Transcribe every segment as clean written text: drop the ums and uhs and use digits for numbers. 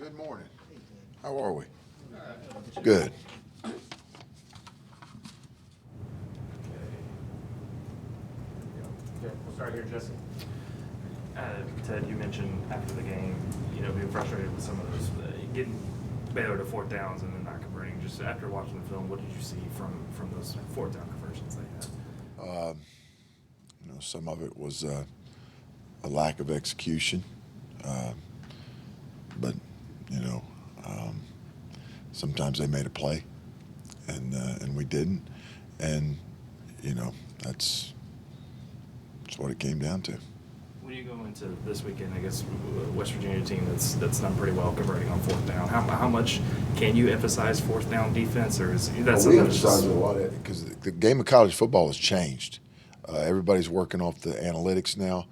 Good morning. How are we? Good. We'll start here, Jesse. Ted, you mentioned after the game, being frustrated with some of those, getting Baylor to fourth downs and then not converting. Just after watching the film, what did you see from those fourth down conversions they had? Some of it was a lack of execution, but sometimes they made a play, and we didn't, and that's what it came down to. When you go into this weekend, I guess West Virginia team that's done pretty well converting on fourth down. How much can you emphasize fourth down defense, or is that something? We emphasize it a lot because the game of college football has changed. Everybody's working off the analytics now,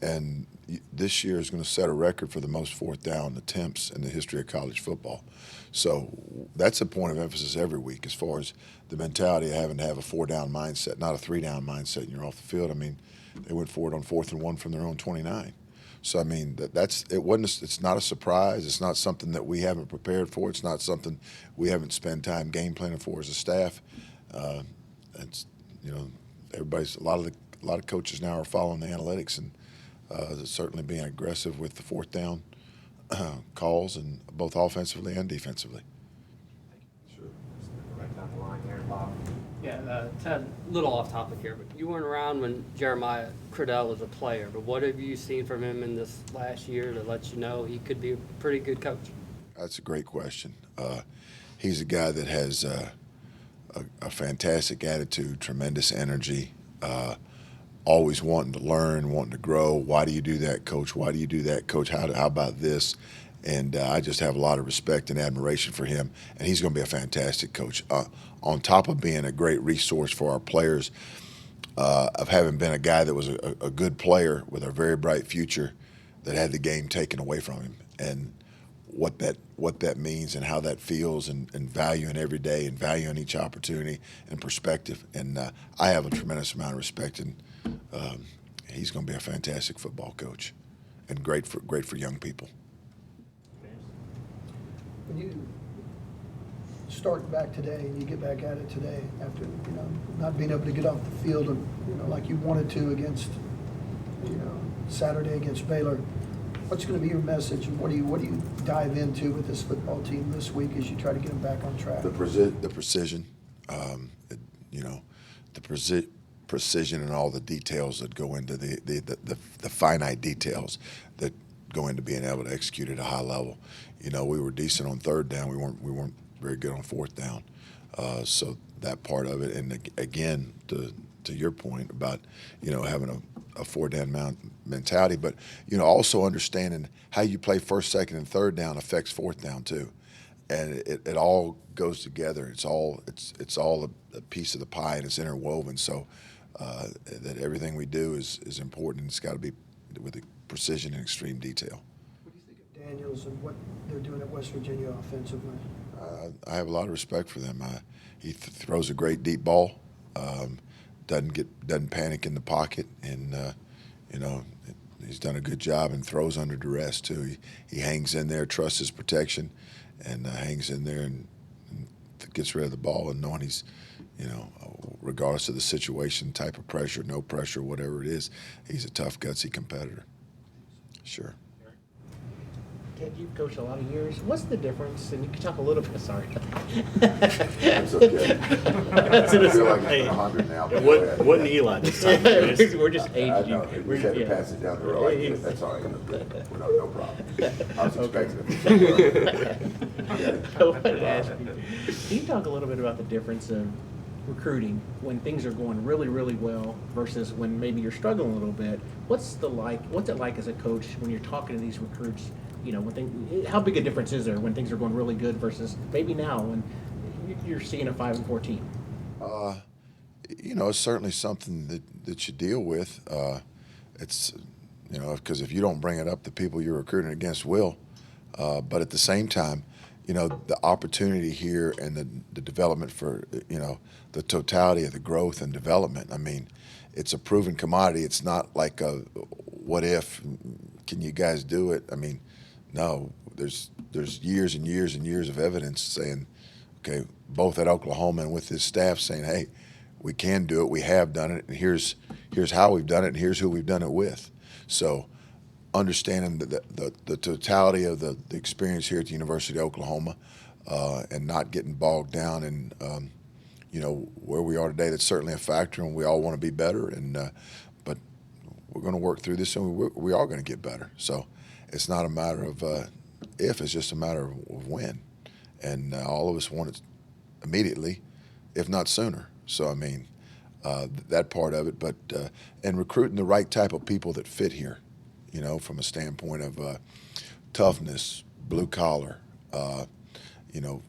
and this year is going to set a record for the most fourth down attempts in the history of college football. So that's a point of emphasis every week as far as the mentality of having to have a four-down mindset, not a three-down mindset, and you're off the field. I mean, they went for it on 4th and 1 from their own 29. So I mean, it's not a surprise. It's not something that we haven't prepared for. It's not something we haven't spent time game planning for as a staff. It's everybody's a lot of coaches now are following the analytics and certainly being aggressive with the fourth down calls, and both offensively and defensively. Sure. Right down the line here, Bob. Yeah, Ted, a little off topic here, but you weren't around when Jeremiah Cradell was a player, but what have you seen from him in this last year to let you know he could be a pretty good coach? That's a great question. He's a guy that has a fantastic attitude, tremendous energy, always wanting to learn, wanting to grow. Why do you do that, Coach? Why do you do that, Coach? How about this? And I just have a lot of respect and admiration for him, and he's going to be a fantastic coach. On top of being a great resource for our players, of having been a guy that was a good player with a very bright future that had the game taken away from him, and what that means and how that feels, and valuing every day and valuing each opportunity and perspective. And I have a tremendous amount of respect, and he's going to be a fantastic football coach and great for young people. When you start back today and you get back at it today after not being able to get off the field and like you wanted to against Saturday against Baylor, what's going to be your message, and what do you dive into with this football team this week as you try to get them back on track? The precision, precision and all the details that go into the finite details that go into being able to execute at a high level. We were decent on third down. We weren't very good on fourth down. So that part of it, and again, to your point about having a four-down mentality, but also understanding how you play first, second, and third down affects fourth down too, and it all goes together. It's all a piece of the pie, and it's interwoven. So that everything we do is important, and it's got to be with precision and extreme detail. What do you think of Daniels and what they're doing at West Virginia offensively? I have a lot of respect for them. He throws a great deep ball. Doesn't panic in the pocket, and he's done a good job and throws under duress too. He hangs in there, trusts his protection, and hangs in there and gets rid of the ball, and knowing he's regardless of the situation, type of pressure, no pressure, whatever it is, he's a tough, gutsy competitor. Sure. Ted, you've coached a lot of years. What's the difference? And you can talk a little bit. Sorry. That's okay. I feel like it's 100 now. Wasn't Eli this time? We're just aging you. We just had to pass it down the road. Like that's all right. No problem. I was expecting it. I wanted to ask you, can you talk a little bit about the difference of recruiting when things are going really, really well versus when maybe you're struggling a little bit? What's it like as a coach when you're talking to these recruits? How big a difference is there when things are going really good versus maybe now when you're seeing a 5-4 team? It's certainly something that you deal with. It's because if you don't bring it up, the people you're recruiting against will. But at the same time, the opportunity here and the development for the totality of the growth and development. I mean, it's a proven commodity. It's not like a what if. Can you guys do it? I mean, no, there's years and years and years of evidence saying, okay, both at Oklahoma and with his staff saying, hey, we can do it, we have done it, and here's how we've done it, and here's who we've done it with. So understanding the totality of the experience here at the University of Oklahoma, and not getting bogged down in where we are today. That's certainly a factor, and we all want to be better. But we're going to work through this, and we are going to get better. So it's not a matter of if; it's just a matter of when. And all of us want it immediately, if not sooner. So I mean, that part of it, but and recruiting the right type of people that fit here. From a standpoint of toughness, blue collar,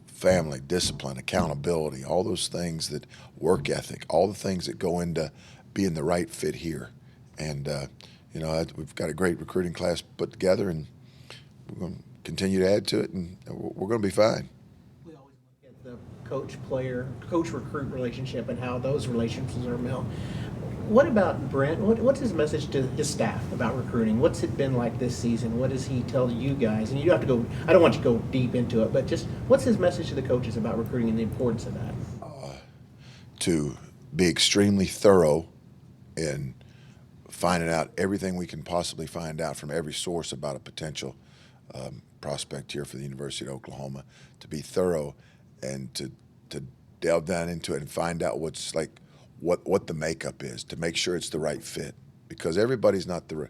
family, discipline, accountability, all those things, that work ethic, all the things that go into being the right fit here. And, we've got a great recruiting class put together, and we're going to continue to add to it, and we're going to be fine. We always look at the coach-recruit relationship and how those relationships are built. What about Brent? What's his message to his staff about recruiting? What's it been like this season? What does he tell you guys? And you don't have to go, I don't want you to go deep into it, but just what's his message to the coaches about recruiting and the importance of that? To be extremely thorough in finding out everything we can possibly find out from every source about a potential prospect here for the University of Oklahoma, to be thorough and to delve down into it and find out what the makeup is, to make sure it's the right fit, because everybody's not a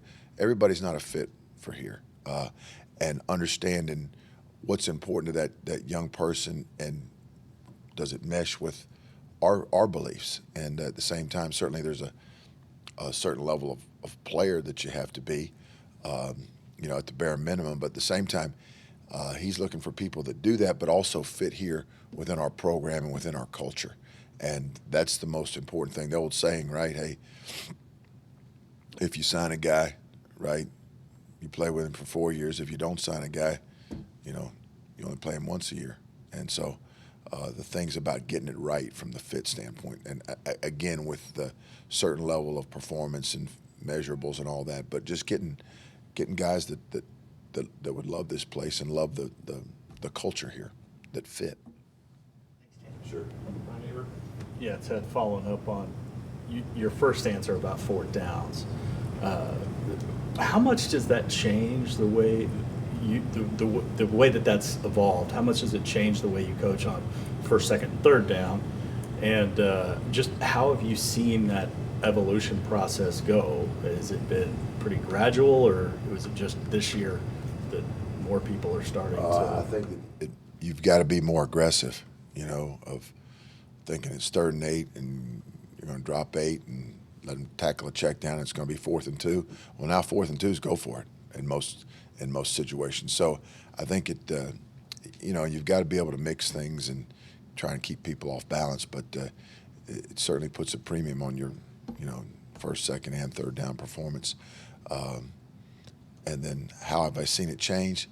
fit for here, and understanding what's important to that young person, and does it mesh with our beliefs. And at the same time, certainly there's a certain level of player that you have to be, at the bare minimum, but at the same time, he's looking for people that do that but also fit here within our program and within our culture. And that's the most important thing. The old saying, right? Hey, if you sign a guy, right, you play with him for 4 years. If you don't sign a guy, you only play him once a year. And so the things about getting it right from the fit standpoint, and again with the certain level of performance and measurables and all that, but just getting guys that would love this place and love the culture here, that fit. Sure. Yeah, Ted, following up on your first answer about 4th downs, how much does that change the way the way that's evolved? How much does it change the way you coach on 1st, 2nd, and 3rd down? And just how have you seen that evolution process go? Has it been pretty gradual, or was it just this year that more people are starting to? I think that you've got to be more aggressive, of thinking it's 3rd and 8 and you're going to drop 8 and let them tackle a check down. It's going to be 4th and 2. Well, now 4th and 2s, go for it in most situations. So I think you've got to be able to mix things and try and keep people off balance. But it certainly puts a premium on your 1st, 2nd, and 3rd down performance. And then how have I seen it change?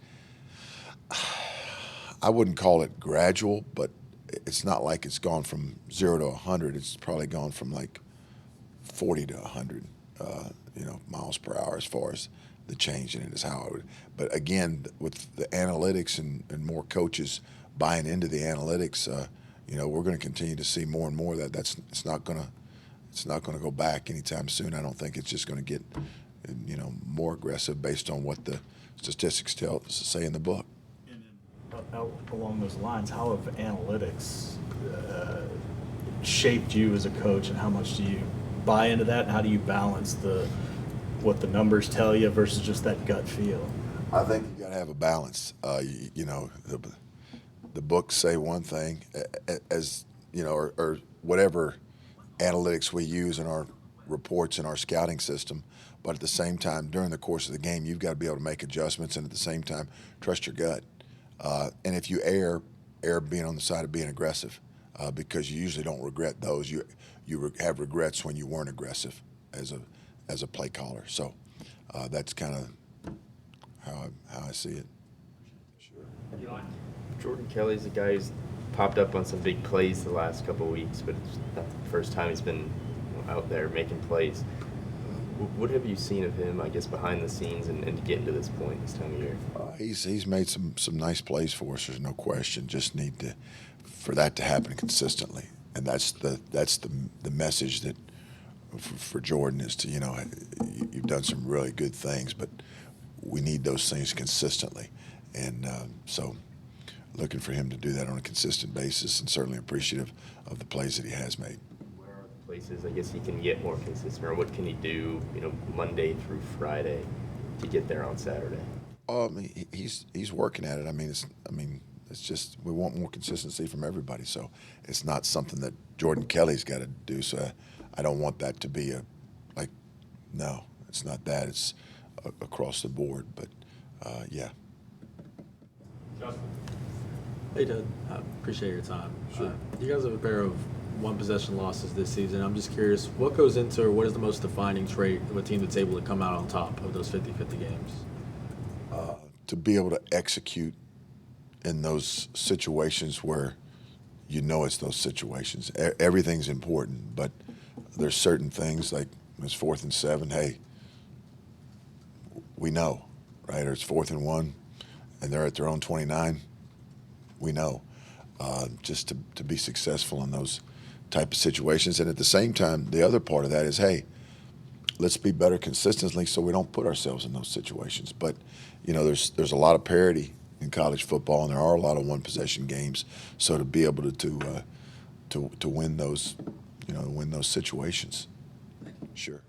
I wouldn't call it gradual, but it's not like it's gone from 0 to 100. It's probably gone from like 40 to 100, miles per hour, as far as the change in it is how I would. But again, with the analytics and more coaches buying into the analytics, we're going to continue to see more and more of that. It's not going to go back anytime soon. I don't think it's just going to get, more aggressive based on what the statistics say in the book. Along those lines, how have analytics shaped you as a coach, and how much do you buy into that, and how do you balance what the numbers tell you versus just that gut feel? I think you got to have a balance. The books say one thing, or whatever analytics we use in our reports and our scouting system, but at the same time, during the course of the game, you've got to be able to make adjustments, and at the same time, trust your gut. And if you err being on the side of being aggressive, because you usually don't regret those. You have regrets when you weren't aggressive as a play caller. So that's kind of how I see it. Sure. Jordan Kelly's a guy who's popped up on some big plays the last couple of weeks, but it's not the first time he's been out there making plays. What have you seen of him, I guess, behind the scenes and getting to this point this time of year? He's made some nice plays for us. There's no question. Just need for that to happen consistently, and that's the message that for Jordan is to you've done some really good things, but we need those things consistently, and so looking for him to do that on a consistent basis, and certainly appreciative of the plays that he has made. Where are the places, I guess, he can get more consistent, or what can he do, Monday through Friday to get there on Saturday? He's working at it. It's just we want more consistency from everybody. So it's not something that Jordan Kelly's got to do. So I don't want that to be no, it's not that. It's across the board. But yeah. Justin. Hey, Ted. I appreciate your time. Sure. You guys have a pair of one-possession losses this season. I'm just curious, what goes into, or what is the most defining trait of a team that's able to come out on top of those 50-50 games? To be able to execute in those situations where it's those situations. Everything's important, but there's certain things like it's 4th and 7. Hey, we know, right? Or it's 4th and 1, and they're at their own 29. We know. Just to be successful in those type of situations, and at the same time, the other part of that is, hey, let's be better consistently so we don't put ourselves in those situations. But there's a lot of parity in college football, and there are a lot of one-possession games. So to be able to win those, win those situations, sure.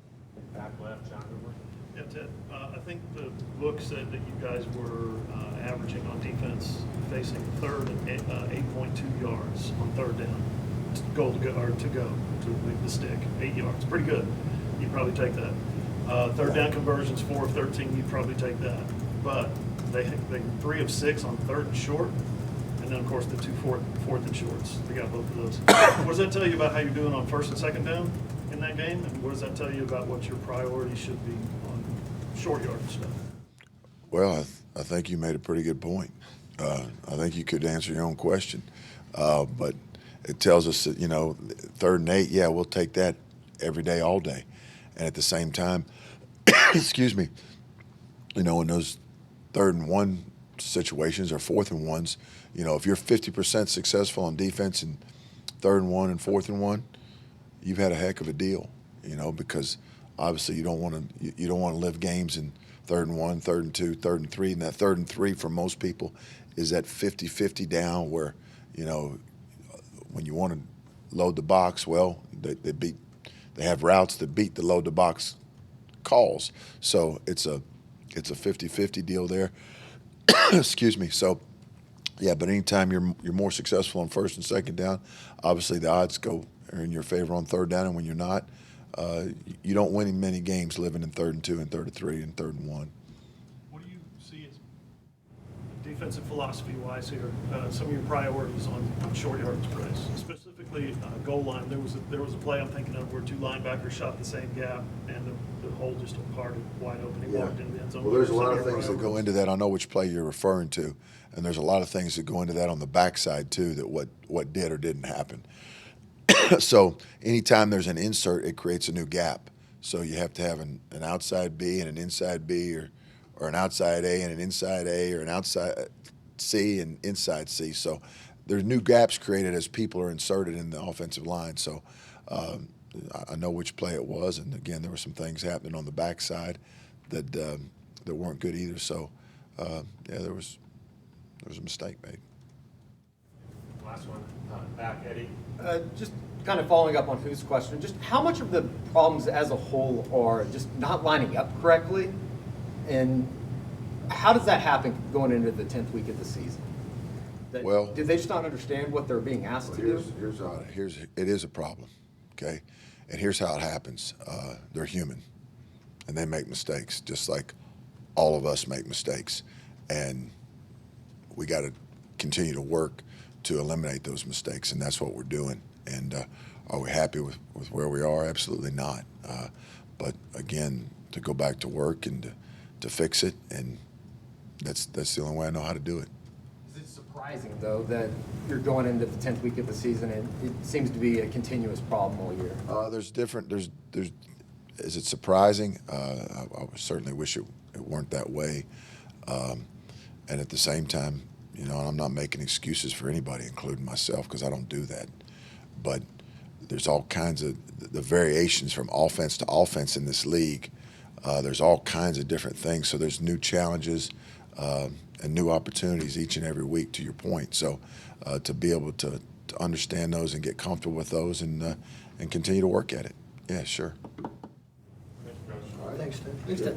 Back left, John Cooper. Yeah, Ted, I think the book said that you guys were averaging on defense facing third and 8.2 yards on third down, to go to leave the stick, 8 yards. Pretty good. You'd probably take that. Third down conversions, 4 of 13. You'd probably take that. But they 3 of 6 on third and short, and then of course the 2 fourth and shorts. They got both of those. What does that tell you about how you're doing on first and second down in that game? And what does that tell you about what your priority should be on short yard stuff? Well, I think you made a pretty good point. I think you could answer your own question, but it tells us that 3rd and 8. Yeah, we'll take that every day, all day, and at the same time, excuse me, in those 3rd and 1 situations or 4th and 1s, if you're 50% successful on defense in 3rd and 1 and 4th and 1, you've had a heck of a deal, because obviously you don't want to live games in 3rd and 1, 3rd and 2, 3rd and 3, and that 3rd and 3 for most people is that 50-50 down where, when you want to load the box, well, they have routes that beat the load the box calls. So it's a 50-50 deal there. Excuse me. So yeah, but anytime you're more successful on first and second down, obviously the odds are in your favor on third down, and when you're not, you don't win many games living in 3rd and 2 and 3rd and 3 and 3rd and 1. What do you see as defensive philosophy-wise here? Some of your priorities on short yardage plays, specifically goal line. There was a play I'm thinking of where 2 linebackers shot the same gap, and the hole just parted wide open. He walked in the end zone. Well, there's a lot of things that go into that. I know which play you're referring to, and there's a lot of things that go into that on the backside too. That what did or didn't happen. So anytime there's an insert, it creates a new gap. So you have to have an outside B and an inside B, or an outside A and an inside A, or an outside C and inside C. So there's new gaps created as people are inserted in the offensive line. So I know which play it was, and again, there were some things happening on the backside that weren't good either. So yeah, there was a mistake made. Last one, back, Eddie. Just kind of following up on Who's question, just how much of the problems as a whole are just not lining up correctly, and how does that happen going into the 10th week of the season? Well, do they just not understand what they're being asked to do? It is a problem, okay? And here's how it happens. They're human, and they make mistakes, just like all of us make mistakes. And we got to continue to work to eliminate those mistakes, and that's what we're doing. And are we happy with where we are? Absolutely not. But again, to go back to work and to fix it, and that's the only way I know how to do it. Is it surprising, though, that you're going into the 10th week of the season and it seems to be a continuous problem all year? There's is it surprising? I certainly wish it weren't that way. And at the same time, and I'm not making excuses for anybody, including myself, because I don't do that. But there's all kinds of the variations from offense to offense in this league. There's all kinds of different things. So there's new challenges and new opportunities each and every week, to your point. So to be able to understand those and get comfortable with those and continue to work at it. Yeah, sure. Thanks, Ted. Thanks, Ted.